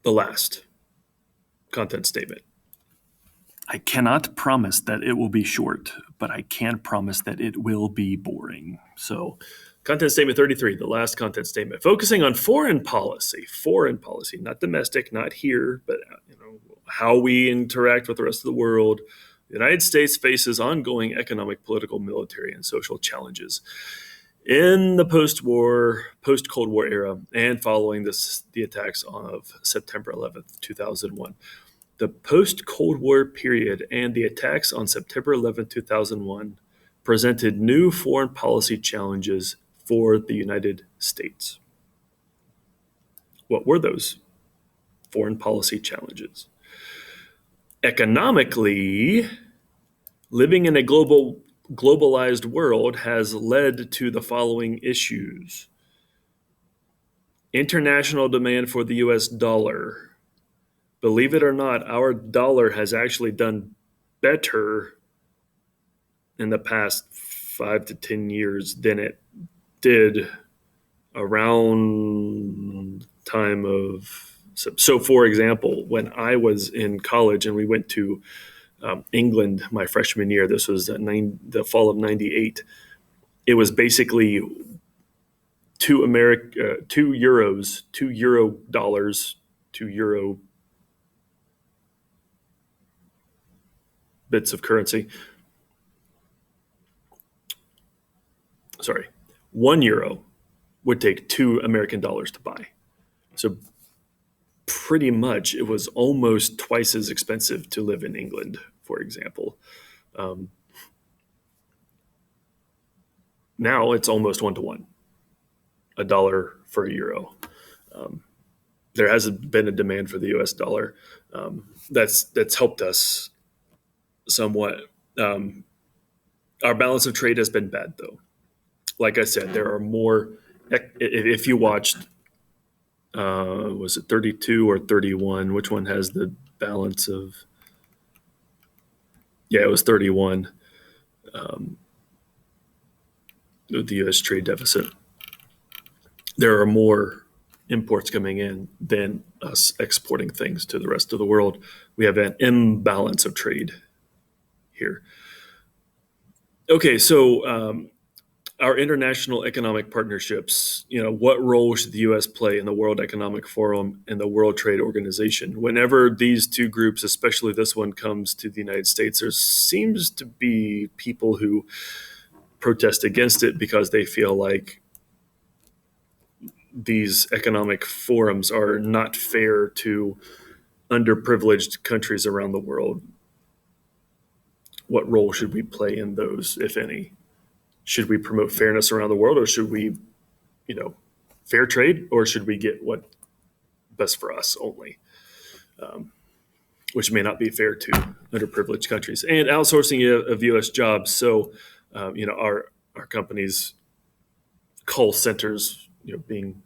the last content statement. I cannot promise that it will be short, but I can promise that it will be boring. So, content statement 33, the last content statement, focusing on foreign policy, not domestic, not here, but how we interact with the rest of the world. The United States faces ongoing economic, political, military, and social challenges in the post-Cold War era and following the attacks of September 11th, 2001. The post-Cold War period and the attacks on September 11th, 2001 presented new foreign policy challenges for the United States. What were those foreign policy challenges? Economically, living in a globalized world has led to the following issues. International demand for the US dollar. Believe it or not, our dollar has actually done better in the past 5 to 10 years than it did around time of. So for example, when I was in college and we went to England my freshman year, this was the fall of 98, it was basically 2 euros, 2 euro dollars, 2 euro bits of currency. Sorry, 1 euro would take 2 American dollars to buy. So pretty much it was almost twice as expensive to live in England, for example. Now it's almost 1-to-1, $1 for a euro. There hasn't been a demand for the US dollar. That's helped us somewhat. Our balance of trade has been bad, though. Like I said, there are more. If you watched, was it 32 or 31? Which one has the balance of? Yeah, it was 31. The U.S. trade deficit. There are more imports coming in than us exporting things to the rest of the world. We have an imbalance of trade here. Okay, so our international economic partnerships, what role should the U.S. play in the World Economic Forum and the World Trade Organization? Whenever these two groups, especially this one, comes to the United States, there seems to be people who protest against it because they feel like these economic forums are not fair to underprivileged countries around the world. What role should we play in those, if any? Should we promote fairness around the world, or should we, fair trade, or should we get what best for us only, which may not be fair to underprivileged countries? And outsourcing of U.S. jobs. So, our companies' call centers, being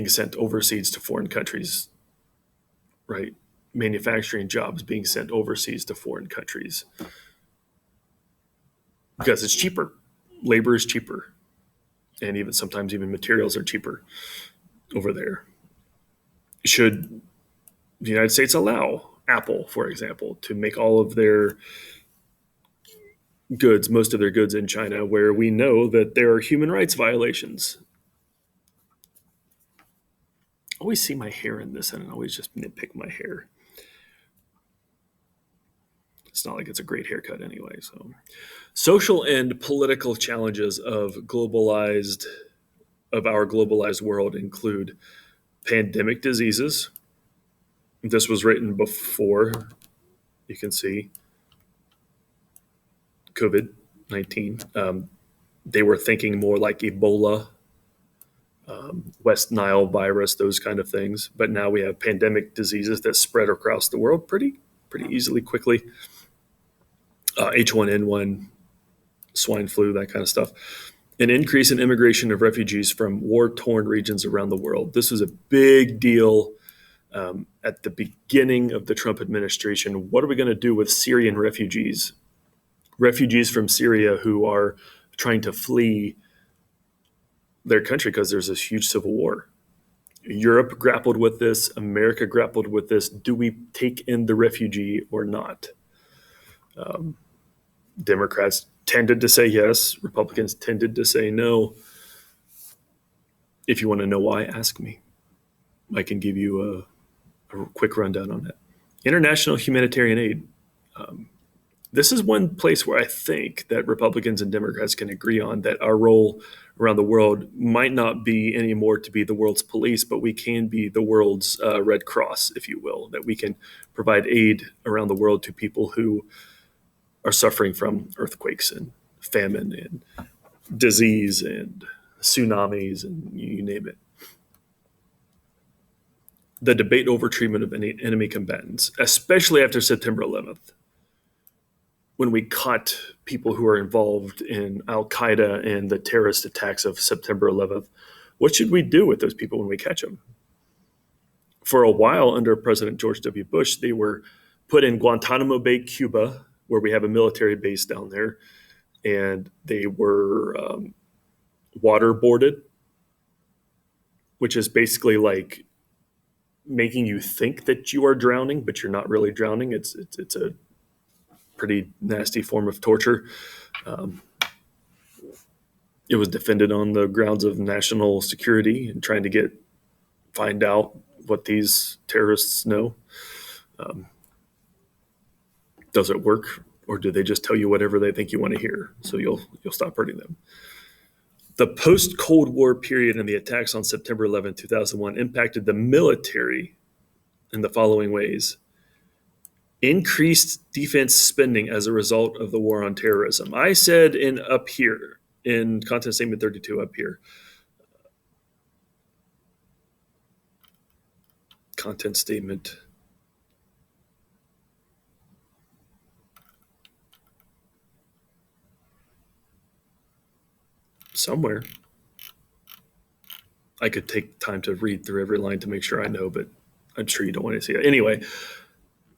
sent overseas to foreign countries, right? Manufacturing jobs being sent overseas to foreign countries because it's cheaper. Labor is cheaper, and sometimes materials are cheaper over there. Should the United States allow Apple, for example, to make all of their goods, most of their goods in China, where we know that there are human rights violations? I always see my hair in this, and I always just nitpick my hair. It's not like it's a great haircut anyway. So, social and political challenges of our globalized world include pandemic diseases. This was written before, you can see, COVID-19. They were thinking more like Ebola, West Nile virus, those kind of things. But now we have pandemic diseases that spread across the world pretty easily, quickly. H1N1, swine flu, that kind of stuff. An increase in immigration of refugees from war-torn regions around the world. This was a big deal at the beginning of the Trump administration. What are we going to do with Syrian refugees? Refugees from Syria who are trying to flee their country because there's this huge civil war. Europe grappled with this. America grappled with this. Do we take in the refugee or not? Democrats tended to say yes. Republicans tended to say no. If you want to know why, ask me. I can give you a quick rundown on that. International humanitarian aid. This is one place where I think that Republicans and Democrats can agree on that our role around the world might not be anymore to be the world's police, but we can be the world's Red Cross, if you will, that we can provide aid around the world to people who are suffering from earthquakes and famine and disease and tsunamis and you name it. The debate over treatment of enemy combatants, especially after September 11th, when we caught people who are involved in Al-Qaeda and the terrorist attacks of September 11th, what should we do with those people when we catch them? For a while under President George W. Bush, they were put in Guantanamo Bay, Cuba, where we have a military base down there, and they were waterboarded, which is basically like making you think that you are drowning, but you're not really drowning. It's a pretty nasty form of torture. It was defended on the grounds of national security and trying to find out what these terrorists know. Does it work, or do they just tell you whatever they think you want to hear? So you'll stop hurting them. The post-Cold War period and the attacks on September 11, 2001 impacted the military in the following ways. Increased defense spending as a result of the war on terrorism. I said up here, in Content Statement 32 up here, Content Statement somewhere. I could take time to read through every line to make sure I know, but I'm sure you don't want to see it. Anyway,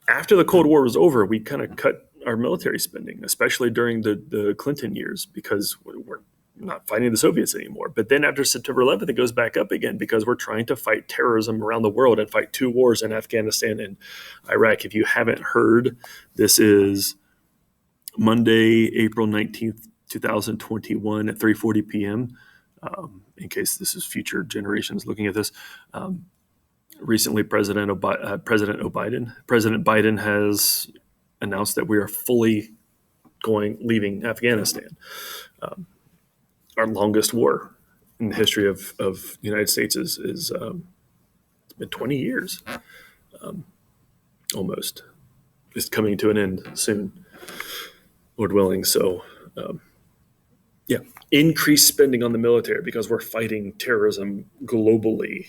after the Cold War was over, we kind of cut our military spending, especially during the Clinton years, because we're not fighting the Soviets anymore. But then after September 11th, it goes back up again because we're trying to fight terrorism around the world and fight two wars in Afghanistan and Iraq. If you haven't heard, this is Monday, April 19th, 2021 at 3:40 p.m. In case this is future generations looking at this. Recently, President Biden has announced that we are fully leaving Afghanistan. Our longest war in the history of the United States is it's been 20 years, almost. It's coming to an end soon, Lord willing. So, increased spending on the military because we're fighting terrorism globally,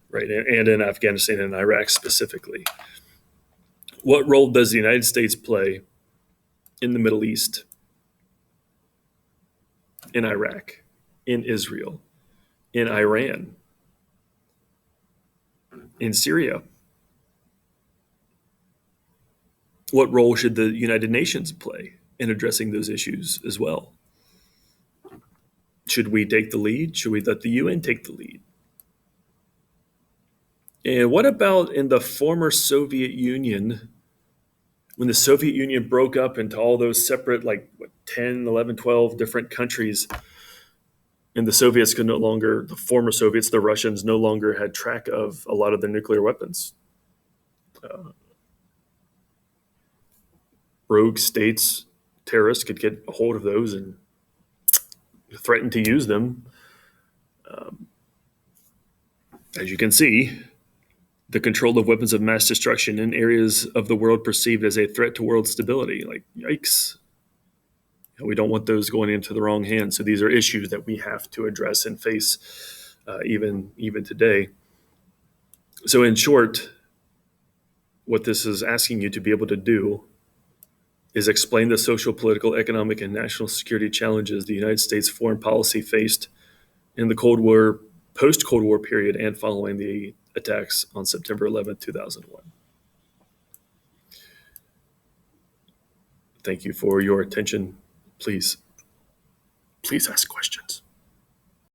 right? And in Afghanistan and Iraq specifically. What role does the United States play in the Middle East, in Iraq, in Israel, in Iran, in Syria? What role should the United Nations play in addressing those issues as well? Should we take the lead? Should we let the UN take the lead? And what about in the former Soviet Union, when the Soviet Union broke up into all those separate, 10, 11, 12 different countries, and the Soviets the former Soviets, the Russians, no longer had track of a lot of the nuclear weapons. Rogue states, terrorists could get a hold of those and threaten to use them. As you can see, the control of weapons of mass destruction in areas of the world perceived as a threat to world stability. Yikes. We don't want those going into the wrong hands. So these are issues that we have to address and face even today. So in short, what this is asking you to be able to do is explain the social, political, economic, and national security challenges the United States foreign policy faced in the Cold War, post-Cold War period, and following the attacks on September 11, 2001. Thank you for your attention. Please ask questions.